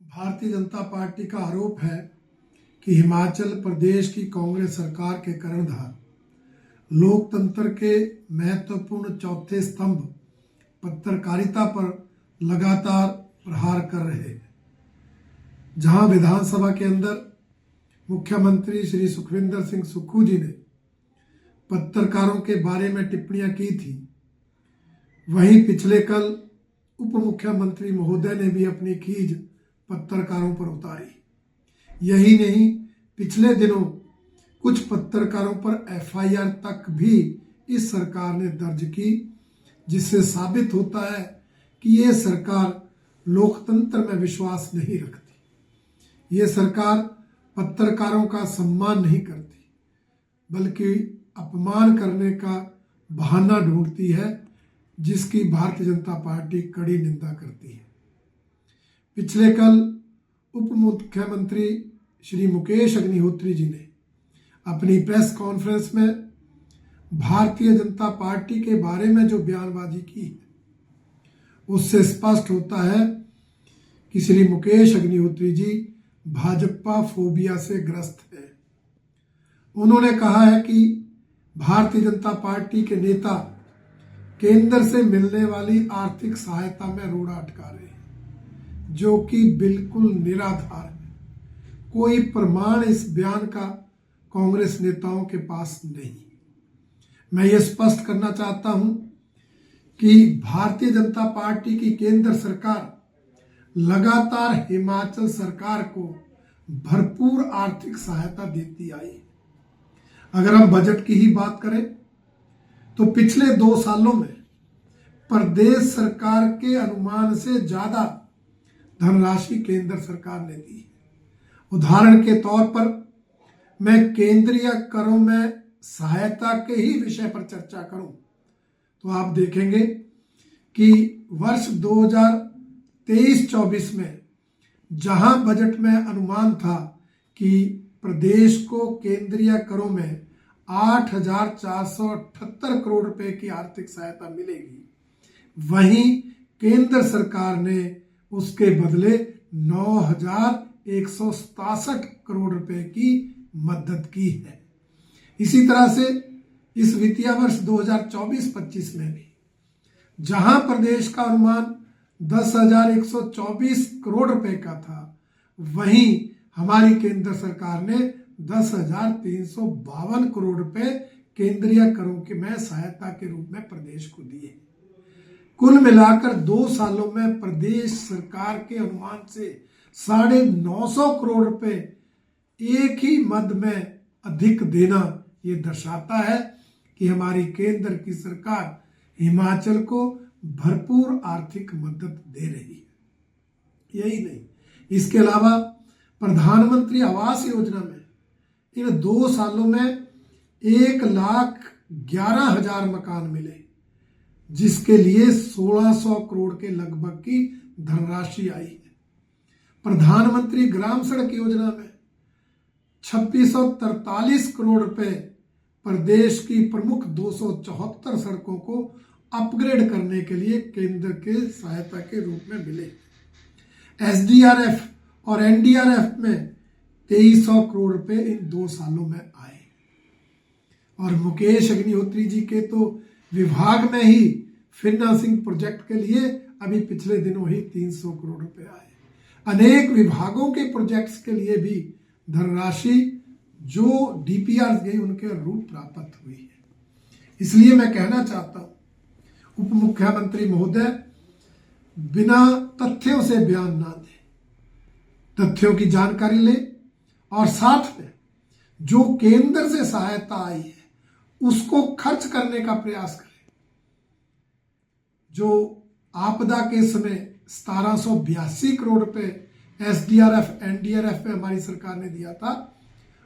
Bharatiya Janata party का आरोप है कि हिमाचल प्रदेश की कांग्रेस सरकार के कर्णधार लोकतंत्र के महत्वपूर्ण चौथे स्तंभ पत्रकारिता पर लगातार प्रहार कर रहे हैं। जहां विधानसभा के अंदर मुख्यमंत्री श्री सुखविंदर सिंह सुक्खू जी ने पत्रकारों के बारे में टिप्पणियां की थी, वहीं पिछले कल उप मुख्यमंत्री महोदय ने भी अपनी खीज पत्रकारों पर उतारी। यही नहीं, पिछले दिनों कुछ पत्रकारों पर एफआईआर तक भी इस सरकार ने दर्ज की, जिससे साबित होता है कि ये सरकार लोकतंत्र में विश्वास नहीं रखती। ये सरकार पत्रकारों का सम्मान नहीं करती, बल्कि अपमान करने का बहाना ढूंढती है, जिसकी भारतीय जनता पार्टी कड़ी निंदा करती है। पिछले कल उप मुख्यमंत्री श्री मुकेश अग्निहोत्री जी ने अपनी प्रेस कॉन्फ्रेंस में भारतीय जनता पार्टी के बारे में जो बयानबाजी की है, उससे स्पष्ट होता है कि श्री मुकेश अग्निहोत्री जी भाजपा फोबिया से ग्रस्त है। उन्होंने कहा है कि भारतीय जनता पार्टी के नेता केंद्र से मिलने वाली आर्थिक सहायता में रोड़ा अटका रहे हैं, जो कि बिल्कुल निराधार है। कोई प्रमाण इस बयान का कांग्रेस नेताओं के पास नहीं। मैं ये स्पष्ट करना चाहता हूं कि भारतीय जनता पार्टी की केंद्र सरकार लगातार हिमाचल सरकार को भरपूर आर्थिक सहायता देती आई है। अगर हम बजट की ही बात करें तो पिछले 2 सालों में प्रदेश सरकार के अनुमान से ज्यादा धनराशि केंद्र सरकार ने दी है। उदाहरण के तौर पर मैं केंद्रीय करों में सहायता के ही विषय पर चर्चा करूं तो आप देखेंगे कि वर्ष 2023-24 में जहां बजट में अनुमान था कि प्रदेश को केंद्रीय करों में 8,478 करोड़ रुपए की आर्थिक सहायता मिलेगी, वहीं केंद्र सरकार ने उसके बदले 9,167 करोड़ रुपए की मदद की है। इसी तरह से इस वित्तीय वर्ष 2024-25 में भी जहां प्रदेश का अनुमान 10,124 करोड़ रुपए का था, वहीं हमारी केंद्र सरकार ने 10,352 करोड़ रुपए केंद्रीय करों के में सहायता के रूप में प्रदेश को दिए। कुल मिलाकर 2 सालों में प्रदेश सरकार के अनुमान से 950 करोड़ रुपए एक ही मद में अधिक देना ये दर्शाता है कि हमारी केंद्र की सरकार हिमाचल को भरपूर आर्थिक मदद दे रही है। यही नहीं, इसके अलावा प्रधानमंत्री आवास योजना में इन 2 सालों में 1,11,000 मकान मिले, जिसके लिए 1,600 करोड़ के लगभग की धनराशि आई है। प्रधानमंत्री ग्राम सड़क योजना में 2,643 करोड़ रुपए प्रदेश की प्रमुख 274 सड़कों को अपग्रेड करने के लिए केंद्र के सहायता के रूप में मिले। एसडीआरएफ और एनडीआरएफ में 2,300 करोड़ रुपए इन 2 सालों में आए। और मुकेश अग्निहोत्री जी के तो विभाग में ही फाइनेंसिंग प्रोजेक्ट के लिए अभी पिछले दिनों ही 300 करोड़ रुपए आए। अनेक विभागों के प्रोजेक्ट्स के लिए भी धनराशि जो डीपीआर गई उनके रूप प्राप्त हुई है। इसलिए मैं कहना चाहता हूं, उप मुख्यमंत्री महोदय बिना तथ्यों से बयान ना दें, तथ्यों की जानकारी ले और साथ में जो केंद्र से सहायता आई है उसको खर्च करने का प्रयास करें। जो आपदा के समय 1782 करोड़ रुपए एसडीआरएफ एनडीआरएफ में हमारी सरकार ने दिया था,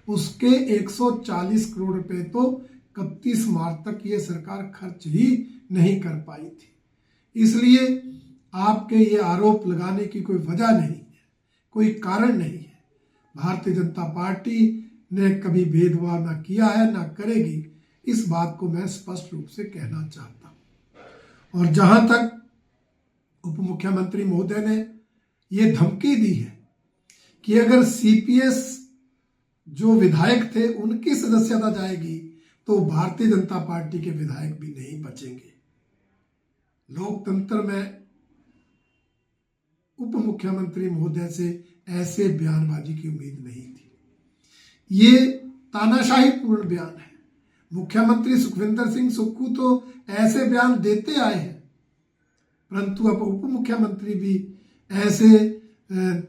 उसके 140 करोड़ रुपए तो 31 मार्च तक ये सरकार खर्च ही नहीं कर पाई थी। इसलिए आपके ये आरोप लगाने की कोई वजह नहीं है, कोई कारण नहीं है। भारतीय जनता पार्टी ने कभी भेदभाव ना किया है, ना करेगी। इस बात को मैं स्पष्ट रूप से कहना चाहता हूं। और जहां तक उप मुख्यमंत्री महोदय ने ये धमकी दी है कि अगर सीपीएस जो विधायक थे उनकी सदस्यता जाएगी तो भारतीय जनता पार्टी के विधायक भी नहीं बचेंगे। लोकतंत्र में उप मुख्यमंत्री महोदय से ऐसे बयानबाजी की उम्मीद नहीं थी। ये तानाशाही पूर्ण बयान है। मुख्यमंत्री सुखविंदर सिंह सुक्खू तो ऐसे बयान देते आए हैं, परंतु अब उप मुख्यमंत्री भी ऐसे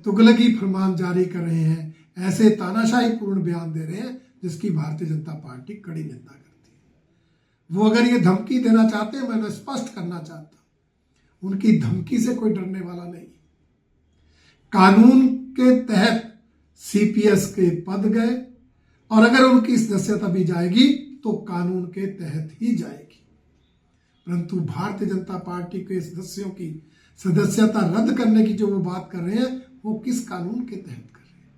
तुगलकी फरमान जारी कर रहे हैं, ऐसे तानाशाही पूर्ण बयान दे रहे हैं जिसकी भारतीय जनता पार्टी कड़ी निंदा करती है। वो अगर ये धमकी देना चाहते हैं, मैं स्पष्ट करना चाहता हूं, उनकी धमकी से कोई डरने वाला नहीं। कानून के तहत सीपीएस के पद गए और अगर उनकी सदस्यता भी जाएगी तो कानून के तहत ही जाएगी। परंतु भारतीय जनता पार्टी के सदस्यों की सदस्यता रद्द करने की जो वो बात कर रहे हैं, वो किस कानून के तहत कर रहे हैं?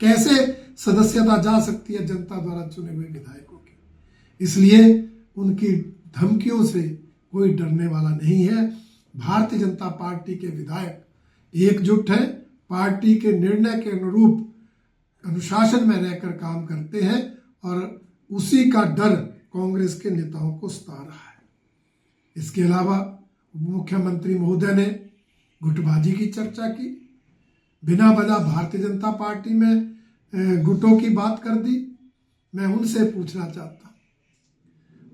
कैसे सदस्यता जा सकती है जनता द्वारा चुने हुए विधायकों की? इसलिए उनकी धमकियों से कोई डरने वाला नहीं है। भारतीय जनता पार्टी के विधायक एकजुट है, पार्टी के निर्णय के अनुरूप अनुशासन में रहकर काम करते हैं और उसी का डर कांग्रेस के नेताओं को सता रहा है। इसके अलावा मुख्यमंत्री महोदय ने गुटबाजी की चर्चा की, बिना वजह भारतीय जनता पार्टी में गुटों की बात कर दी। मैं उनसे पूछना चाहता हूं,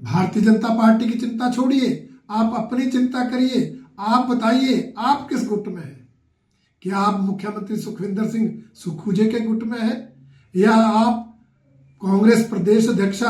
भारतीय जनता पार्टी की चिंता छोड़िए, आप अपनी चिंता करिए। आप बताइए, आप किस गुट में हैं? क्या आप मुख्यमंत्री सुखविंदर सिंह सुक्खू जी के गुट में हैं, या आप कांग्रेस प्रदेश अध्यक्ष